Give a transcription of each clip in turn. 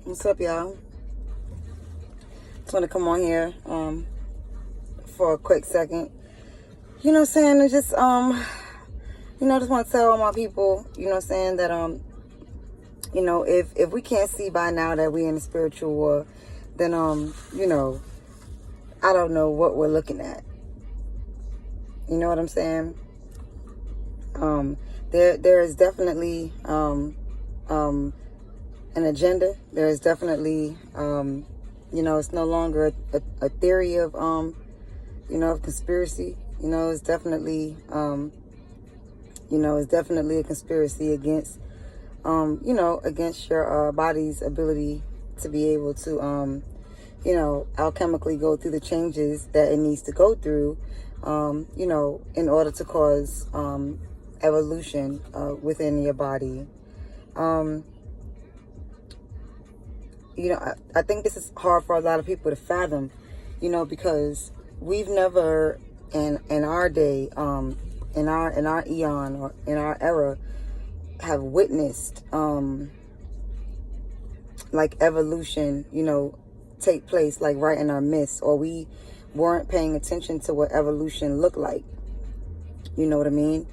What's up, y'all? Just want to come on here for a quick second. You know what I'm saying? I just just want to tell all my people, you know what I'm saying, that if we can't see by now that we in a spiritual war, then I don't know what we're looking at. You know what I'm saying? There is definitely an agenda. There is definitely it's no longer a theory of of conspiracy. It's definitely it's definitely a conspiracy against against your body's ability to be able to alchemically go through the changes that it needs to go through in order to cause evolution within your body. I think this is hard for a lot of people to fathom, because we've never in our day, in our eon or in our era, have witnessed like evolution, take place like right in our midst, or we weren't paying attention to what evolution looked like. You know what I mean?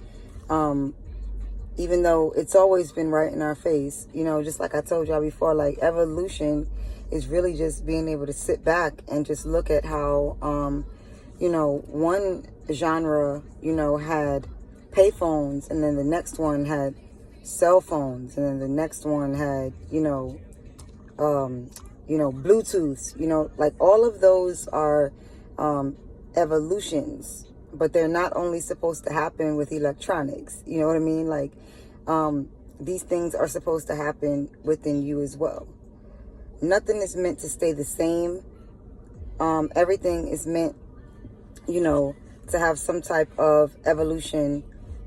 Even though it's always been right in our face, just like I told y'all before, like evolution is really just being able to sit back and just look at how, one genre, had payphones, and then the next one had cell phones, and then the next one had, Bluetooth, like all of those are evolutions. But they're not only supposed to happen with electronics. You know what I mean? Like, these things are supposed to happen within you as well. Nothing is meant to stay the same. Everything is meant, to have some type of evolution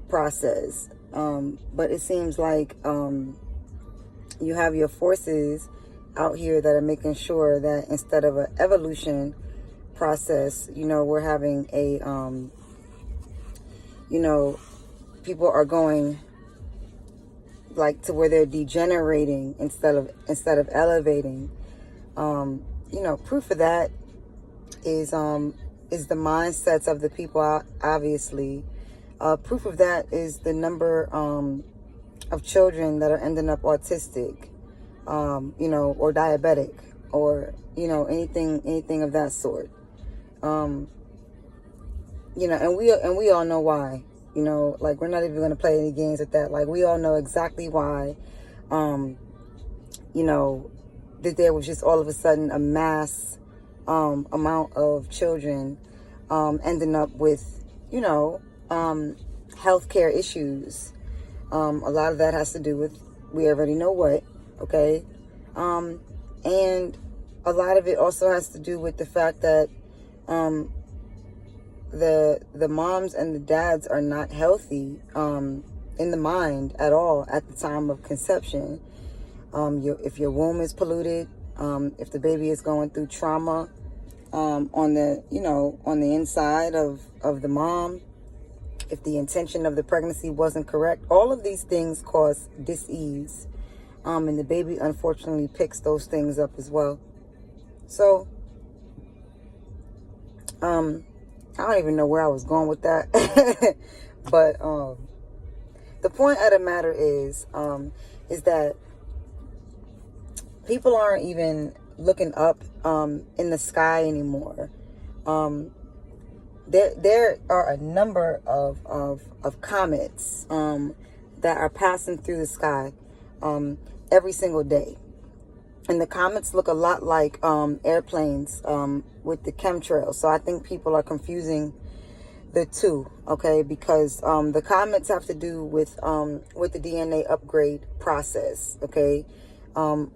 process. But it seems like you have your forces out here that are making sure that instead of an evolution process, we're having a people are going like to where they're degenerating instead of elevating. Proof of that is the mindsets of the people, obviously. Proof of that is the number of children that are ending up autistic, or diabetic, or anything of that sort. And we all know why. Like, we're not even going to play any games with that. Like, we all know exactly why, that there was just all of a sudden a mass amount of children ending up with, healthcare issues. A lot of that has to do with, we already know what, okay? And a lot of it also has to do with the fact that the moms and the dads are not healthy in the mind at all at the time of conception. If your womb is polluted, if the baby is going through trauma on the inside of the mom, if the intention of the pregnancy wasn't correct, all of these things cause dis-ease, and the baby unfortunately picks those things up as well. So I don't even know where I was going with that. But the point of the matter is that people aren't even looking up in the sky anymore. There are a number of comets that are passing through the sky every single day. And the comets look a lot like airplanes with the chemtrails. So I think people are confusing the two, okay? Because the comets have to do with the DNA upgrade process, okay?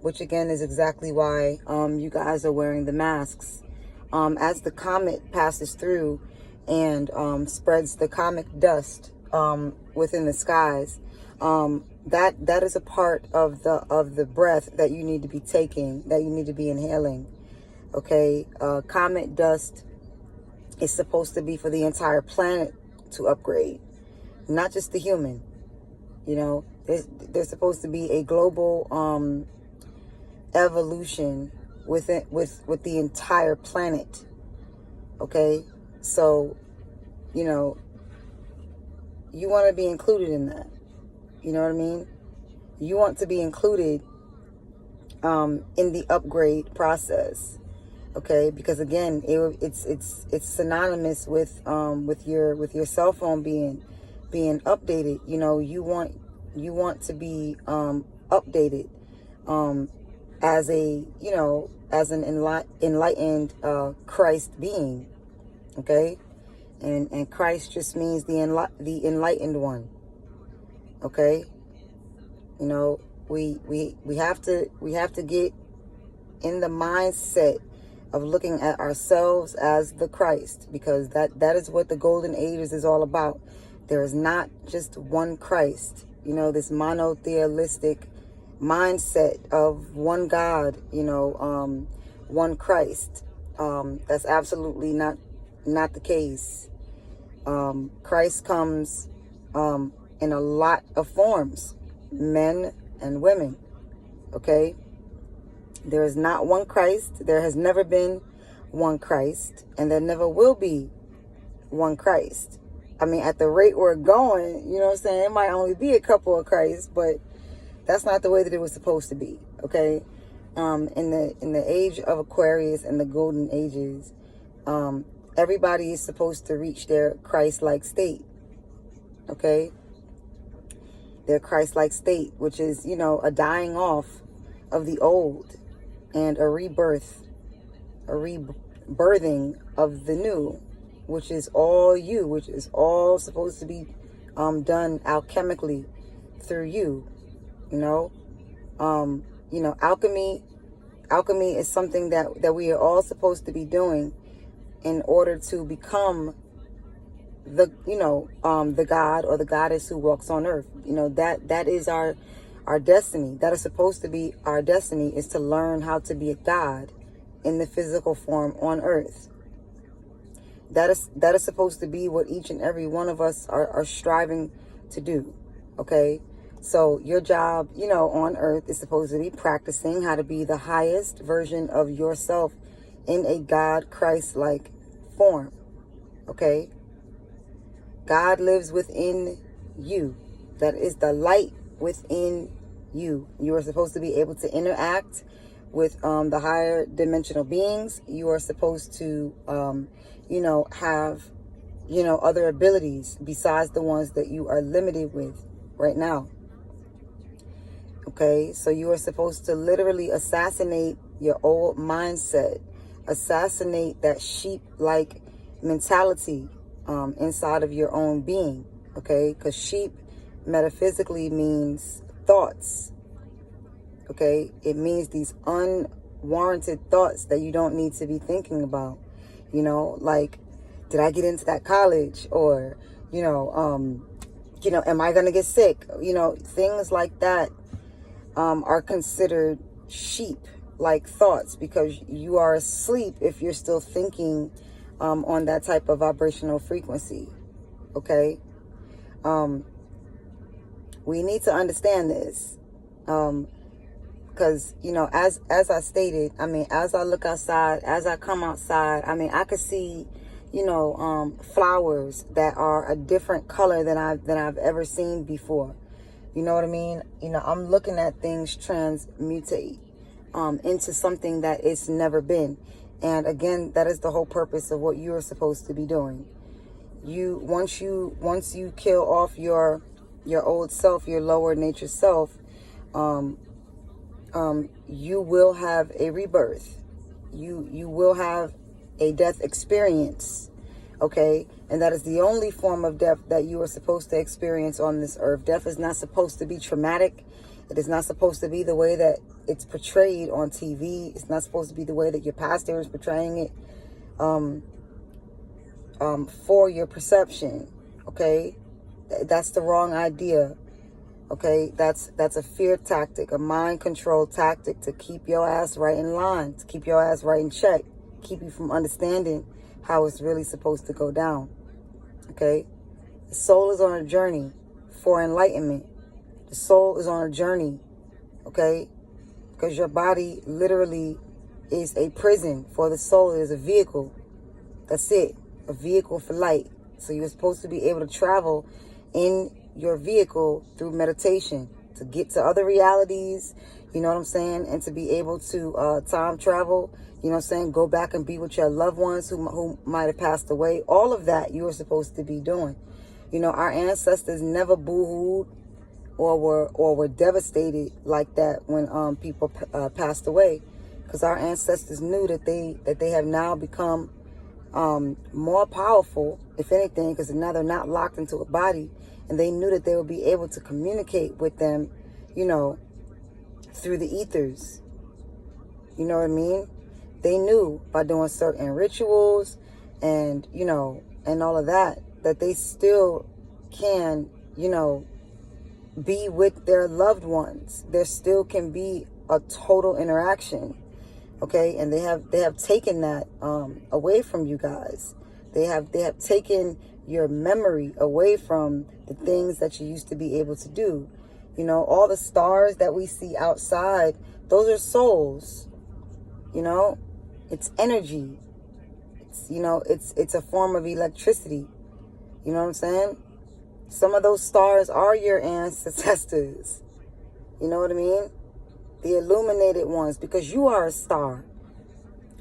Which again is exactly why you guys are wearing the masks. As the comet passes through and spreads the comet dust within the skies, that is a part of the breath that you need to be taking, that you need to be inhaling. Okay, comet dust is supposed to be for the entire planet to upgrade, not just the human. There's supposed to be a global evolution with the entire planet. Okay, so you know, you want to be included in that. You know what I mean? You want to be included in the upgrade process. Okay, because again, it's synonymous with your cell phone being updated. You know, you want to be updated as a, you know, as an enlightened Christ being. Okay, and Christ just means the enlightened one. Okay, you know, we have to get in the mindset of looking at ourselves as the Christ, because that is what the golden ages is all about. There is not just one Christ. You know, this monotheistic mindset of one God, you know, one Christ. That's absolutely not the case. Christ comes in a lot of forms, men and women. Okay? There is not one Christ. There has never been one Christ, and there never will be one Christ. I mean, at the rate we're going, you know what I'm saying, it might only be a couple of Christs, but that's not the way that it was supposed to be. Okay, in the age of Aquarius and the golden ages, everybody is supposed to reach their Christ-like state. Okay, their Christ-like state, which is, you know, a dying off of the old and a rebirth, a rebirthing of the new, which is all you, which is all supposed to be done alchemically through you. You know, alchemy is something that we are all supposed to be doing in order to become the, you know, the God or the goddess who walks on earth. You know, that is our destiny. That is supposed to be our destiny, is to learn how to be a God in the physical form on earth. That is supposed to be what each and every one of us are striving to do. Okay, so your job, you know, on earth is supposed to be practicing how to be the highest version of yourself in a God Christ-like form. Okay, God lives within you. That is the light within you. You are supposed to be able to interact with the higher dimensional beings. You are supposed to, you know, have, you know, other abilities besides the ones that you are limited with right now. Okay, so you are supposed to literally assassinate your old mindset, assassinate that sheep-like mentality inside of your own being. Okay, because sheep metaphysically means thoughts. Okay, it means these unwarranted thoughts that you don't need to be thinking about. You know, like, did I get into that college? Or, you know, am I gonna get sick? You know, things like that are considered sheep-like thoughts, because you are asleep if you're still thinking on that type of vibrational frequency. Okay, we need to understand this, because, you know, as I stated, I mean, as I look outside, as I come outside, I mean, I could see, you know, flowers that are a different color than I've ever seen before. You know what I mean? You know, I'm looking at things transmutate into something that it's never been. And again, that is the whole purpose of what you are supposed to be doing. Once you kill off your old self, your lower nature self, you will have a rebirth. You will have a death experience. Okay, and that is the only form of death that you are supposed to experience on this earth. Death is not supposed to be traumatic. It is not supposed to be the way that it's portrayed on TV. It's not supposed to be the way that your pastor is portraying it for your perception. Okay, that's the wrong idea. Okay, that's a fear tactic, a mind control tactic to keep your ass right in line, to keep your ass right in check, keep you from understanding how it's really supposed to go down. Okay, the soul is on a journey for enlightenment. The soul is on a journey. Okay, because your body literally is a prison for the soul. It is a vehicle. That's it. A vehicle for light. So you're supposed to be able to travel in your vehicle through meditation to get to other realities, you know what I'm saying? And to be able to time travel, you know what I'm saying? Go back and be with your loved ones who might have passed away. All of that you are supposed to be doing. You know, our ancestors never boo-hooed or were devastated like that when people passed away, because our ancestors knew that they have now become more powerful, if anything, because now they're not locked into a body, and they knew that they would be able to communicate with them, you know, through the ethers. You know what I mean? They knew by doing certain rituals and, you know, and all of that, that they still can, you know, be with their loved ones. There still can be a total interaction. Okay, and they have taken that away from you guys. They have taken your memory away from the things that you used to be able to do. You know, all the stars that we see outside, those are souls. You know, it's energy. It's, you know, it's a form of electricity. You know what I'm saying? Some of those stars are your ancestors. You know what I mean? The illuminated ones, because you are a star.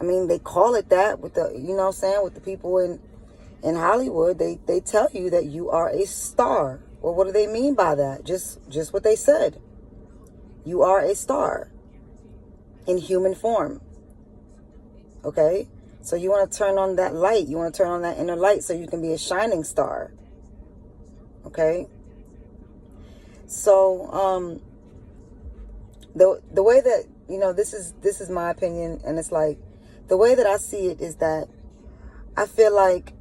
I mean, they call it that with the, you know what I'm saying, with the people in Hollywood. They tell you that you are a star. Well, what do they mean by that? Just what they said. You are a star in human form. Okay? So you want to turn on that light. You want to turn on that inner light so you can be a shining star. Okay? So, the way that, you know, this is my opinion, and it's like, the way that I see it is that I feel like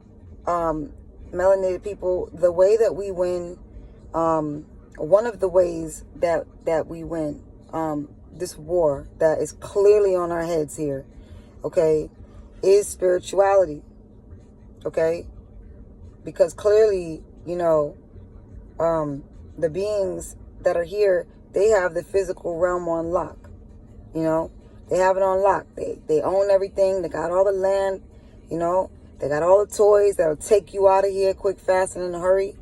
melanated people, the way that we win, one of the ways that we win this war that is clearly on our heads here, okay, is spirituality. Okay? Because clearly, you know, the beings that are here, they have the physical realm on lock. You know, they have it on lock. They own everything. They got all the land. You know, they got all the toys that'll take you out of here quick, fast, and in a hurry.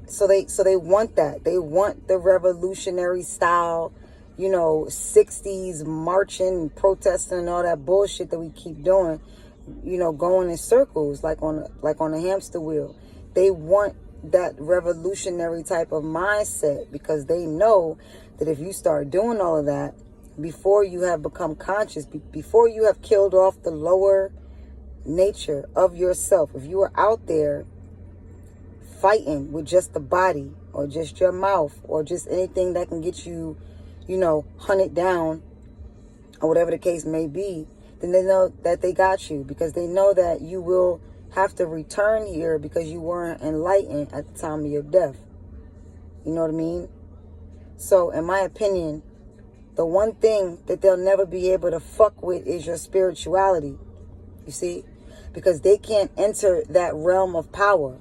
So they want that. They want the revolutionary style, you know, 60s marching, protesting, and all that bullshit that we keep doing. You know, going in circles like on a hamster wheel. They want that revolutionary type of mindset, because they know that if you start doing all of that before you have become conscious, before you have killed off the lower nature of yourself, if you are out there fighting with just the body or just your mouth or just anything that can get you, you know, hunted down or whatever the case may be, then they know that they got you, because they know that you will have to return here because you weren't enlightened at the time of your death. You know what I mean? So, in my opinion, the one thing that they'll never be able to fuck with is your spirituality. You see? Because they can't enter that realm of power.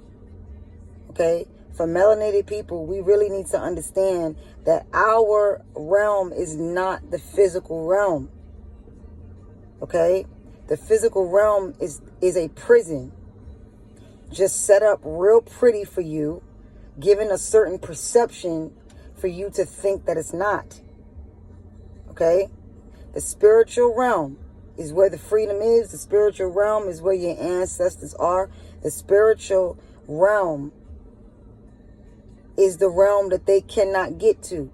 Okay? For melanated people, we really need to understand that our realm is not the physical realm. Okay? The physical realm is a prison, just set up real pretty for you, given a certain perception for you to think that it's not. Okay? The spiritual realm is where the freedom is. The spiritual realm is where your ancestors are. The spiritual realm is the realm that they cannot get to.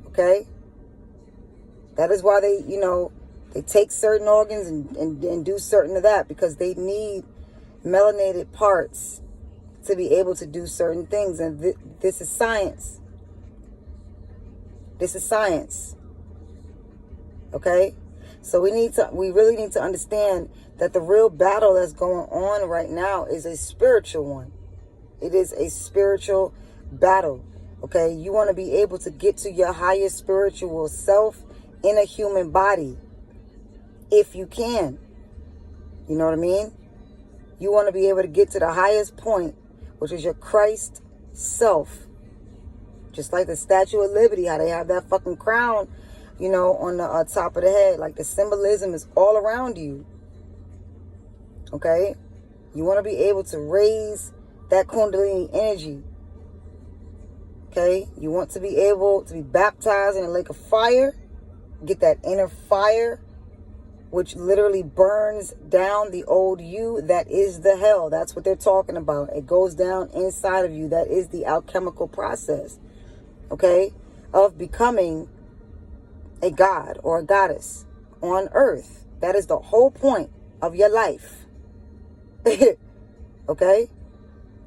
Okay? That is why they, you know, they take certain organs and do certain of that, because they need melanated parts to be able to do certain things. And this is science. This is science. Okay? So we really need to understand that the real battle that's going on right now is a spiritual one. It is a spiritual battle. Okay? You want to be able to get to your highest spiritual self in a human body. If you can. You know what I mean? You want to be able to get to the highest point, which is your Christ self. Just like the Statue of Liberty, how they have that fucking crown you know, on the top of the head. Like the symbolism is all around you. Okay? You want to be able to raise that Kundalini energy. Okay? You want to be able to be baptized in a lake of fire. Get that inner fire, which literally burns down the old you. That is the hell. That's what they're talking about. It goes down inside of you. That is the alchemical process, okay, of becoming a god or a goddess on earth. That is the whole point of your life. Okay?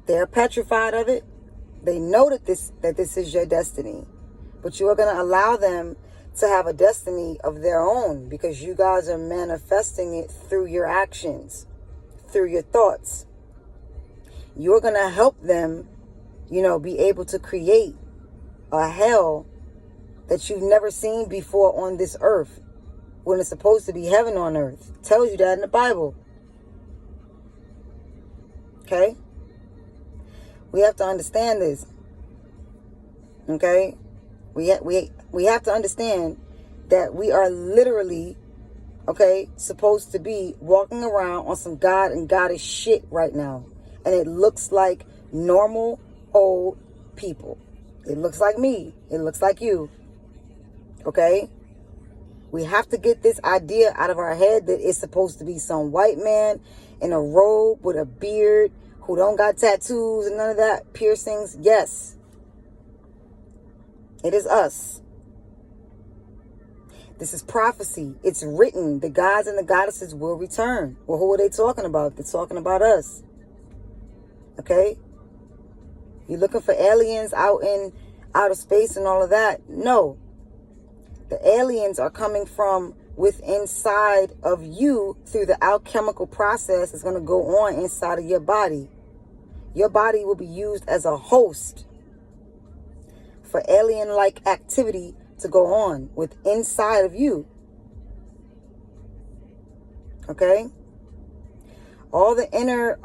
They're petrified of it. They know that this is your destiny. But you are going to allow them to have a destiny of their own, because you guys are manifesting it through your actions, through your thoughts. You're going to help them, you know, be able to create a hell that you've never seen before on this earth, when it's supposed to be heaven on earth. It tells you that in the Bible. Okay? We have to understand this. Okay? We have to understand that we are literally, okay, supposed to be walking around on some God and goddess shit right now. And it looks like normal old people. It looks like me. It looks like you. Okay? We have to get this idea out of our head that it's supposed to be some white man in a robe with a beard who don't got tattoos and none of that, piercings. Yes. It is us. This is prophecy. It's written. The gods and the goddesses will return. Well, who are they talking about? They're talking about us. Okay? You're looking for aliens out in outer space and all of that? No. The aliens are coming from within inside of you through the alchemical process that's going to go on inside of your body. Your body will be used as a host for alien-like activity to go on with inside of you. Okay? All the inner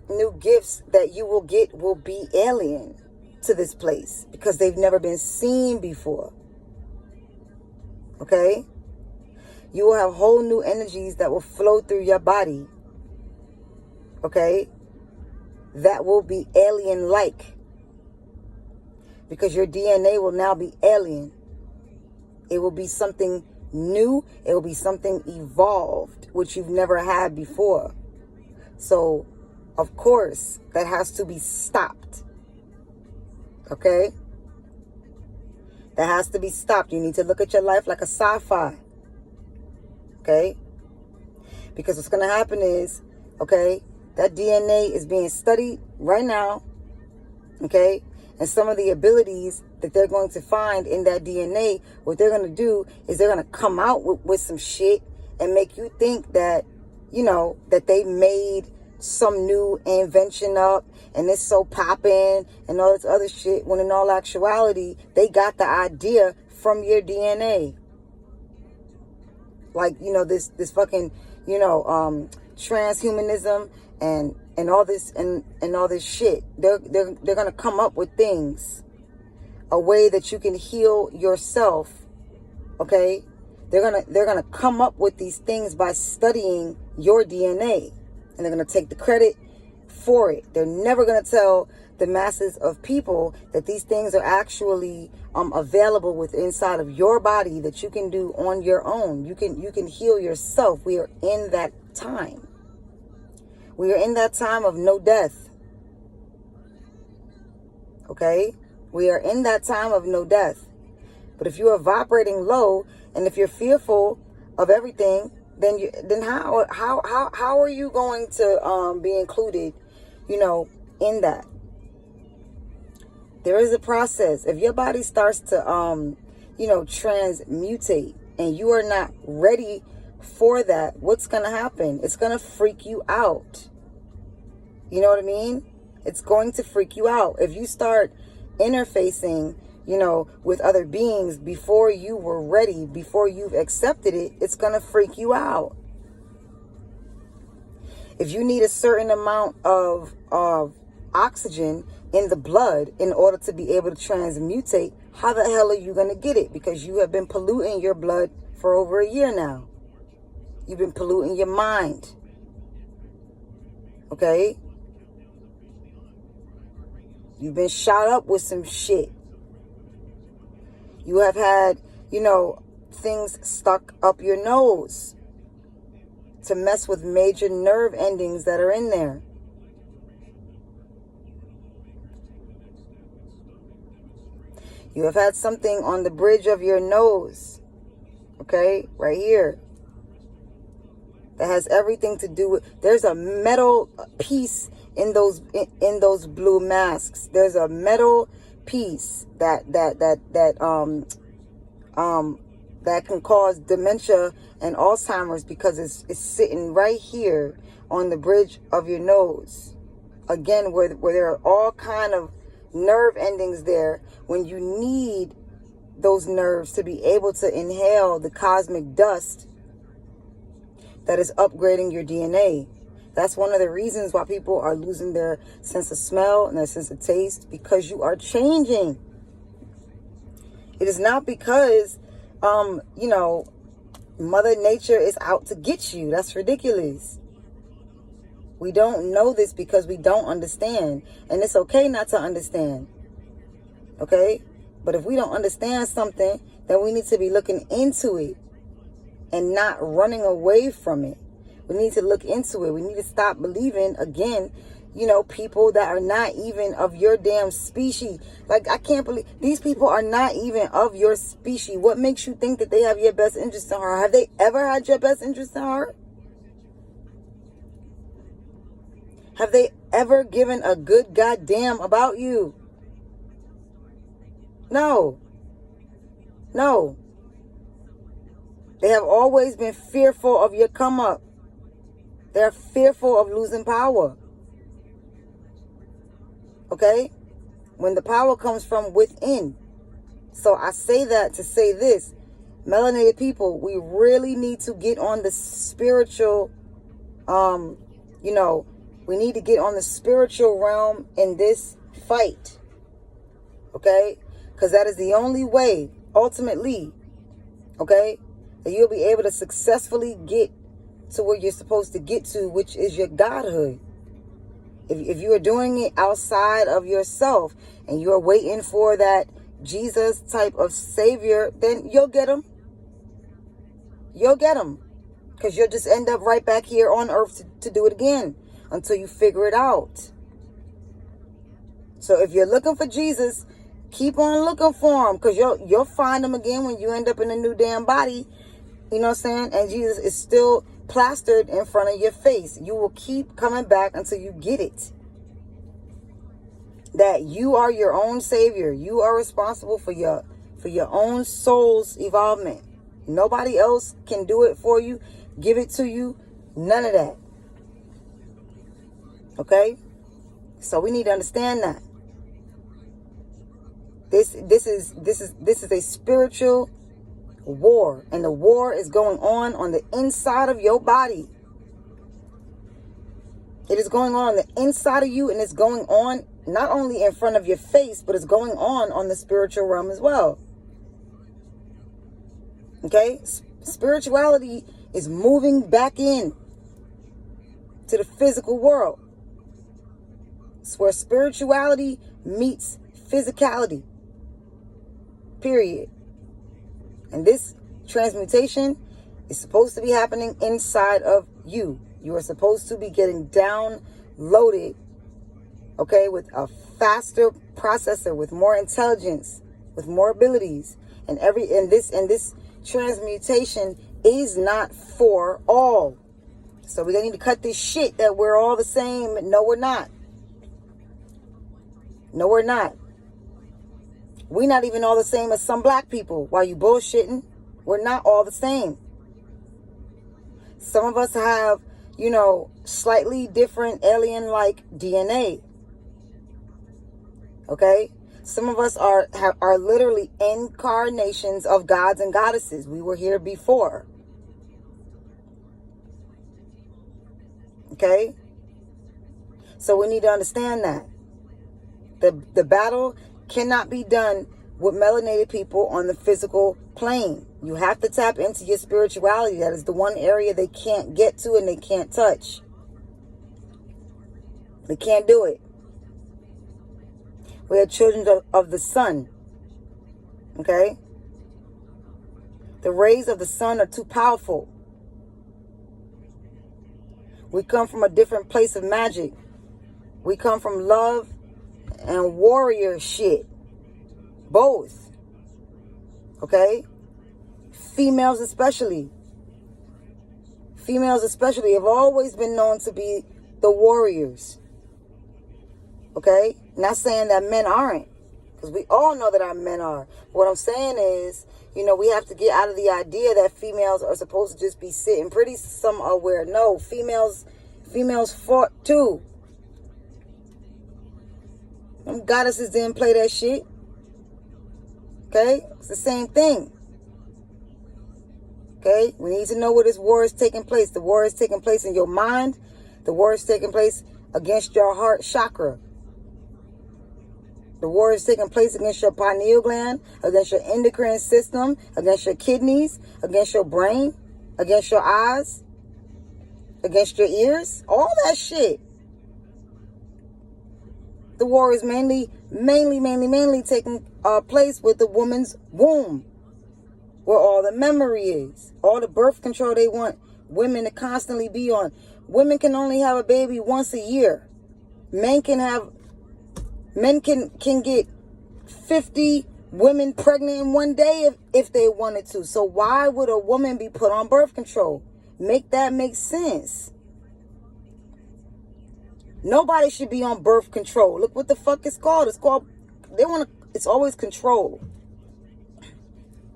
new gifts that you will get will be alien to this place because they've never been seen before. Okay? You will have whole new energies that will flow through your body. Okay? That will be alien-like. Because your DNA will now be alien. It will be something new. It will be something evolved, which you've never had before. So, of course, that has to be stopped. Okay? That has to be stopped. You need to look at your life like a sci-fi. Okay? Because what's going to happen is, okay, that DNA is being studied right now. Okay? And some of the abilities that they're going to find in that DNA, what they're going to do is they're going to come out with some shit and make you think that, you know, that they made some new invention up and it's so popping and all this other shit, when in all actuality, they got the idea from your DNA. Like, you know, this fucking, you know, transhumanism and all this and all this shit. They're gonna come up with things, a way that you can heal yourself. Okay, they're gonna come up with these things by studying your DNA, and they're gonna take the credit for it. They're never gonna tell the masses of people that these things are actually available within inside of your body that you can do on your own. You can heal yourself. We are in that time. We are in that time of no death. Okay? We are in that time of no death. But if you are vibrating low and if you're fearful of everything, then how are you going to be included, you know, in that? There is a process. If your body starts to you know, transmutate and you are not ready for that, what's going to happen? It's going to freak you out. You know what I mean? It's going to freak you out. If you start interfacing, you know, with other beings before you were ready, before you've accepted it, it's going to freak you out. If you need a certain amount of oxygen in the blood in order to be able to transmutate, how the hell are you going to get it? Because you have been polluting your blood for over a year now. You've been polluting your mind. Okay? You've been shot up with some shit. You have had, things stuck up your nose to mess with major nerve endings that are in there. You have had something on the bridge of your nose, okay, right here, that has everything to do with, there's a metal piece in those blue masks. There's a metal piece that can cause dementia and Alzheimer's because it's sitting right here on the bridge of your nose. Again, where there are all kind of nerve endings there, when you need those nerves to be able to inhale the cosmic dust that is upgrading your DNA. That's one of the reasons why people are losing their sense of smell and their sense of taste, because you are changing. It is not because, Mother Nature is out to get you. That's ridiculous. We don't know this because we don't understand. And it's okay not to understand. Okay? But if we don't understand something, then we need to be looking into it and not running away from it. We need to look into it. We need to stop believing, again, people that are not even of your damn species. Like, I can't believe these people are not even of your species. What makes you think that they have your best interest in heart? Have they ever had your best interest in heart? Have they ever given a good goddamn about you? No. No. They have always been fearful of your come up. They're fearful of losing power. Okay? When the power comes from within. So I say that to say this. Melanated people, we really need to get on the spiritual, we need to get on the spiritual realm in this fight. Okay? Because that is the only way, ultimately, okay, that you'll be able to successfully get to where you're supposed to get to, which is your godhood. If you are doing it outside of yourself and you're waiting for that Jesus type of savior, then you'll get him. You'll get him. Because you'll just end up right back here on earth to do it again until you figure it out. So if you're looking for Jesus, keep on looking for him, because you'll find him again when you end up in a new damn body. You know what I'm saying? And Jesus is still plastered in front of your face. You will keep coming back until you get it. That you are your own savior. You are responsible for your own soul's evolvement. Nobody else can do it for you, give it to you. None of that. Okay? So we need to understand that. This is a spiritual war, and the war is going on the inside of your body. It is going on the inside of you, and it's going on not only in front of your face, but it's going on the spiritual realm as well. Okay? Spirituality is moving back in to the physical world. It's where spirituality meets physicality. Period. And this transmutation is supposed to be happening inside of you. You are supposed to be getting downloaded, okay, with a faster processor, with more intelligence, with more abilities. And this transmutation is not for all. So we're gonna need to cut this shit that we're all the same. No, we're not. No, we're not. We're not even all the same as some black people. Why you bullshitting? We're not all the same. Some of us have, slightly different alien-like DNA. Okay? Some of us are literally incarnations of gods and goddesses. We were here before. Okay? So we need to understand that. The battle cannot be done with melanated people on the physical plane. You have to tap into your spirituality. That is the one area they can't get to and they can't touch. They can't do it. We are children of the sun. Okay? The rays of the sun are too powerful. We come from a different place of magic. We come from love and warrior shit. Both. Okay? Females especially. Females especially have always been known to be the warriors. Okay? Not saying that men aren't. Because we all know that our men are. What I'm saying is, you know, we have to get out of the idea that females are supposed to just be sitting pretty somewhere. No, females fought too. Them goddesses didn't play that shit. Okay? It's the same thing. Okay? We need to know where this war is taking place. The war is taking place in your mind. The war is taking place against your heart chakra. The war is taking place against your pineal gland, against your endocrine system, against your kidneys, against your brain, against your eyes, against your ears, all that shit. The war is mainly taking place with the woman's womb, where all the memory is, all the birth control they want women to constantly be on. Women can only have a baby once a year. Men can get 50 women pregnant in one day if they wanted to. So why would a woman be put on birth control? Make that make sense. Nobody should be on birth control. Look what the fuck it's called. It's always control.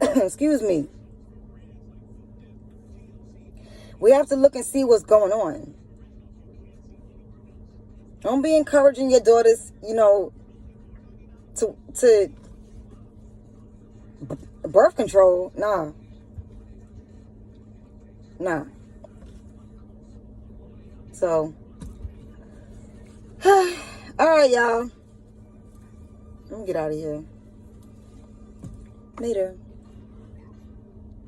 Excuse me. We have to look and see what's going on. Don't be encouraging your daughters, you know, to birth control. Nah. So, all right, y'all. Let me get out of here. Later.